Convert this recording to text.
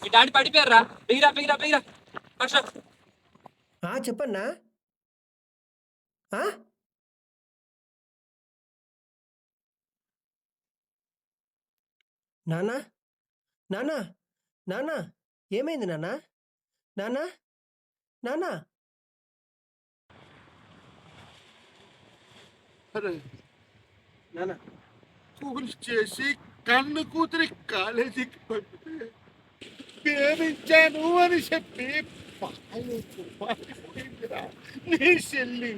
మీ daddy పడిపోయారా? బిగిరా బిగిరా బిగిరా. పట్రా. చెప్పన్నా. ఆ? నానా, నానా, నానా, ఏమైంది నానా? నానా, నానా. అరే నానా, కూల్ చేసి కన్ను కూతురి కాలేజీకి పంపితే ప్రేమించాను అని చెప్పి పాలు పారిపోయిందిరా నీ చెల్లి.